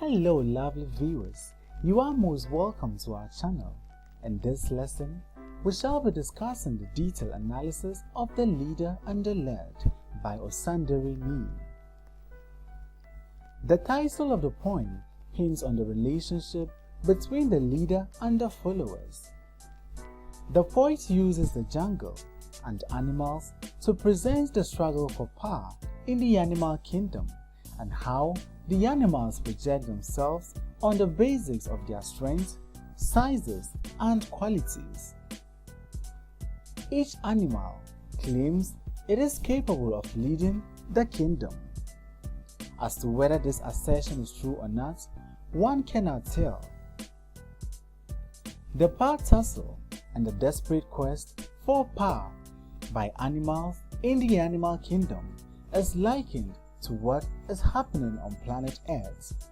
Hello lovely viewers, you are most welcome to our channel. In this lesson, we shall be discussing the detailed analysis of The Leader and the Led by Osundare Niyi. The title of the poem hints on the relationship between the leader and the followers. The poet uses the jungle and animals to present the struggle for power in the animal kingdom and how the animals project themselves on the basis of their strengths, sizes, and qualities. Each animal claims it is capable of leading the kingdom. As to whether this assertion is true or not, one cannot tell. The power tussle and the desperate quest for power by animals in the animal kingdom is likened to what is happening on planet Earth.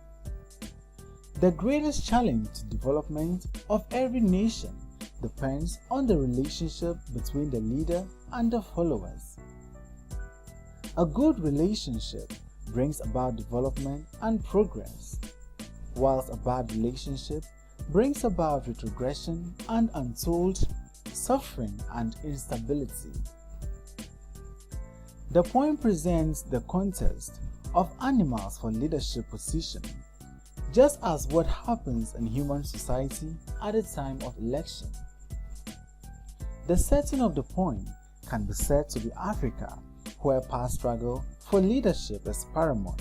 The greatest challenge to development of every nation depends on the relationship between the leader and the followers. A good relationship brings about development and progress, whilst a bad relationship brings about retrogression and untold suffering and instability. The poem presents the contest of animals for leadership position, just as what happens in human society at the time of election. The setting of the poem can be said to be Africa, where power struggle for leadership is paramount,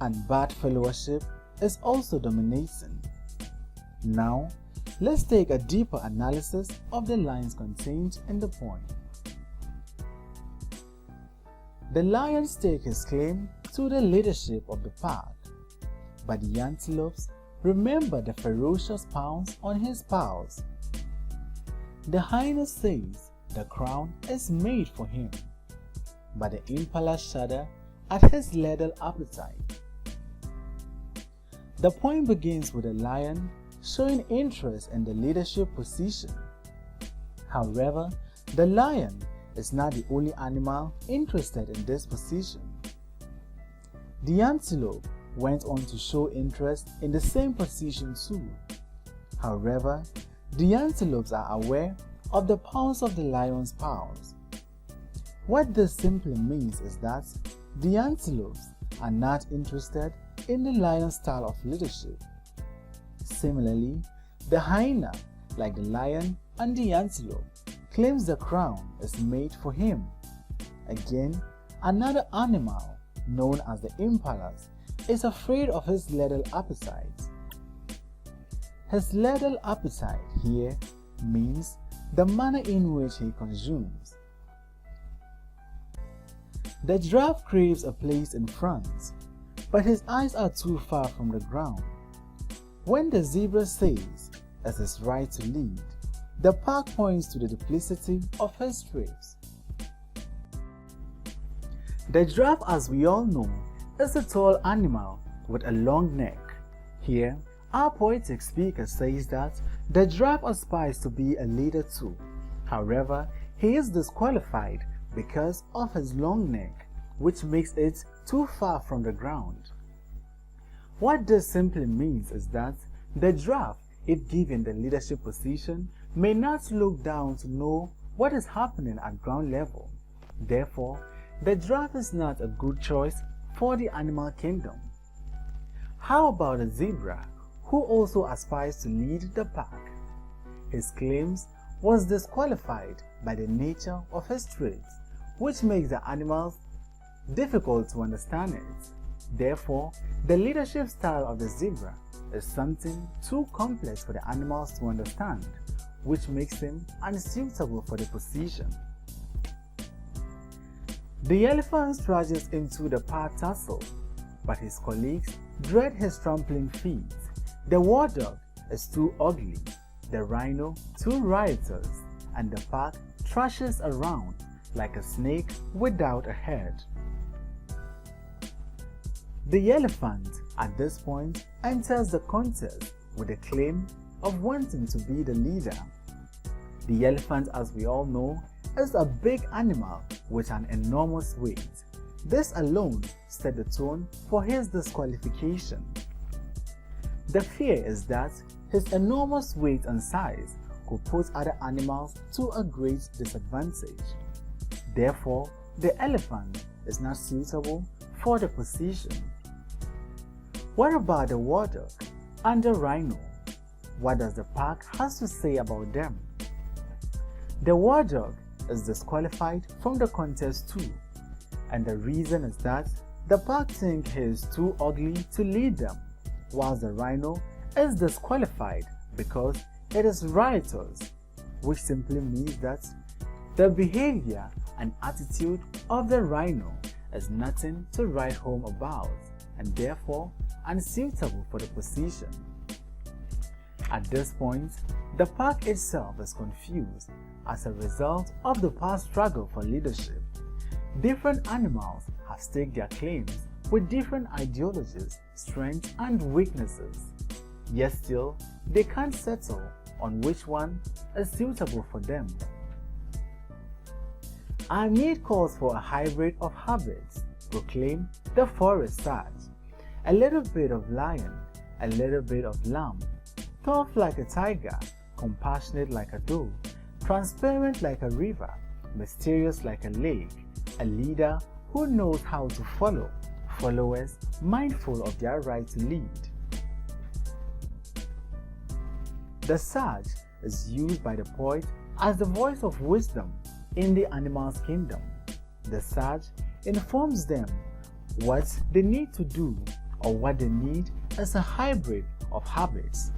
and bad fellowship is also dominating. Now, let's take a deeper analysis of the lines contained in the poem. The lion stakes his claim to the leadership of the pack, but the antelopes remember the ferocious pounce on his paws. The hyena says the crown is made for him, but the impala shudder at his lethal appetite. The poem begins with a lion showing interest in the leadership position. However, the lion is not the only animal interested in this position. The antelope went on to show interest in the same position too. However, the antelopes are aware of the pounce of the lion's paws. What this simply means is that the antelopes are not interested in the lion's style of leadership. Similarly, the hyena, like the lion and the antelope, claims the crown is made for him. Again, another animal, known as the impalas, is afraid of his lethal appetite. His lethal appetite here means the manner in which he consumes. The giraffe craves a place in front, but his eyes are too far from the ground. When the zebra says it's his right to lead, the pack points to the duplicity of his traits. The giraffe, as we all know, is a tall animal with a long neck. Here, our poetic speaker says that the giraffe aspires to be a leader too. However, he is disqualified because of his long neck, which makes it too far from the ground. What this simply means is that the giraffe, if given the leadership position, may not look down to know what is happening at ground level. Therefore, the giraffe is not a good choice for the animal kingdom. How about a zebra, who also aspires to lead the pack? His claims was disqualified by the nature of his traits, which makes the animals difficult to understand it. Therefore, the leadership style of the zebra is something too complex for the animals to understand, which makes him unsuitable for the position. The elephant trudges into the power tussle, but his colleagues dread his trampling feet. The war dog is too ugly, the rhino too riotous, and the pack thrashes around like a snake without a head. The elephant, at this point, enters the contest with the claim of wanting to be the leader. The elephant, as we all know, is a big animal with an enormous weight. This alone set the tone for his disqualification. The fear is that his enormous weight and size could put other animals to a great disadvantage. Therefore, the elephant is not suitable for the position. What about the warthog and the rhino? What does the pack has to say about them? The warthog is disqualified from the contest too, and the reason is that the pack think he is too ugly to lead them, whilst the rhino is disqualified because it is riotous, which simply means that the behavior and attitude of the rhino is nothing to write home about and therefore unsuitable for the position. At this point, the pack itself is confused as a result of the past struggle for leadership. Different animals have staked their claims with different ideologies, strengths, and weaknesses. Yet still, they can't settle on which one is suitable for them. Our need calls for a hybrid of habits, proclaim the forest sage. A little bit of lion, a little bit of lamb, tough like a tiger, compassionate like a doe, transparent like a river, mysterious like a lake, a leader who knows how to follow, followers mindful of their right to lead. The sage is used by the poet as the voice of wisdom in the animals' kingdom. The sage informs them what they need to do, or what they need as a hybrid of habits.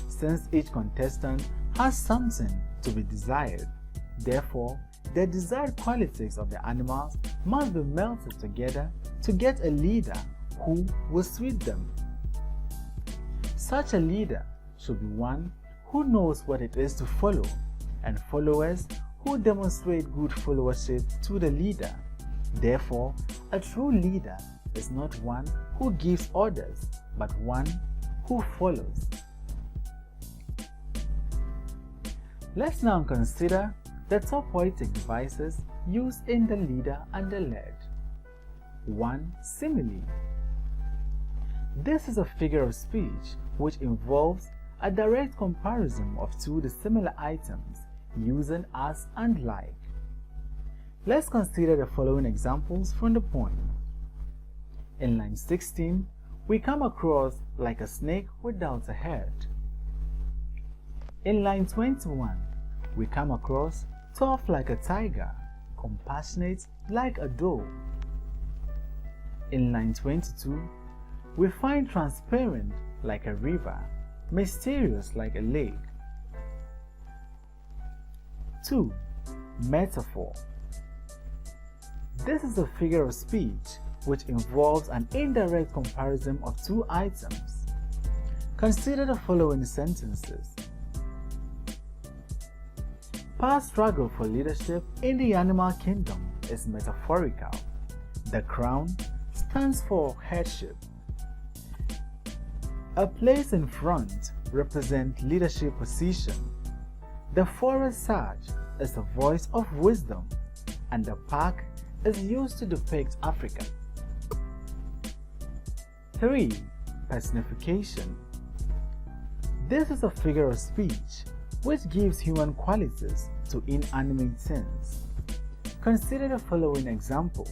Since each contestant has something to be desired, therefore, the desired qualities of the animals must be melted together to get a leader who will suit them. Such a leader should be one who knows what it is to follow, and followers who demonstrate good followership to the leader. Therefore, a true leader is not one who gives orders, but one who follows. Let's now consider the top poetic devices used in the leader and the led. 1. Simile. This is a figure of speech which involves a direct comparison of two dissimilar items using as and like. Let's consider the following examples from the poem. In line 16, we come across like a snake without a head. In line 21, we come across tough like a tiger, compassionate like a doe. In line 22, we find transparent like a river, mysterious like a lake. 2. Metaphor. This is a figure of speech which involves an indirect comparison of two items. Consider the following sentences. Past struggle for leadership in the animal kingdom is metaphorical. The crown stands for headship. A place in front represents leadership position. The forest sage is the voice of wisdom, and the pack is used to depict Africa. 3. Personification. This is a figure of speech which gives human qualities to inanimate things. Consider the following examples.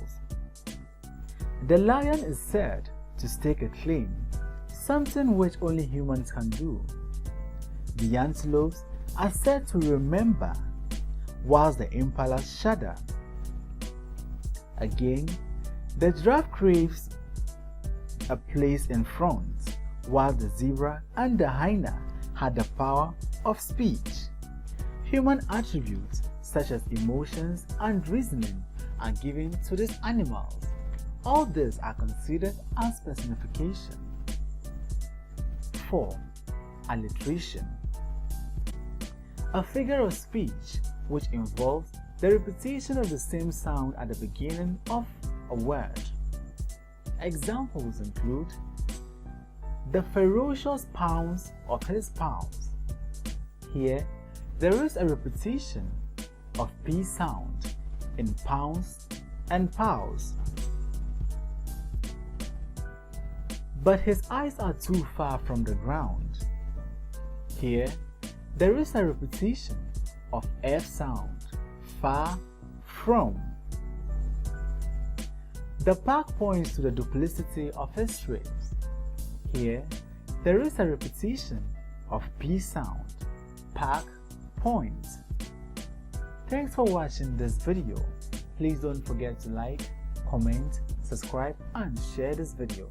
The lion is said to stake a claim, something which only humans can do. The antelopes are said to remember, whilst the impalas shudder. Again, the giraffe craves a place in front, while the zebra and the hyena had the power of speech. Human attributes such as emotions and reasoning are given to these animals. All these are considered as personification. 4. Alliteration. A figure of speech which involves the repetition of the same sound at the beginning of a word. Examples include the ferocious pounds of his palms. Here, there is a repetition of P sound in pounds and pals. but his eyes are too far from the ground. Here, there is a repetition of F sound, far from. The park points to the duplicity of his strips. Here, there is a repetition of P sound, park, point. Thanks for watching this video. Please don't forget to like, comment, subscribe and share this video.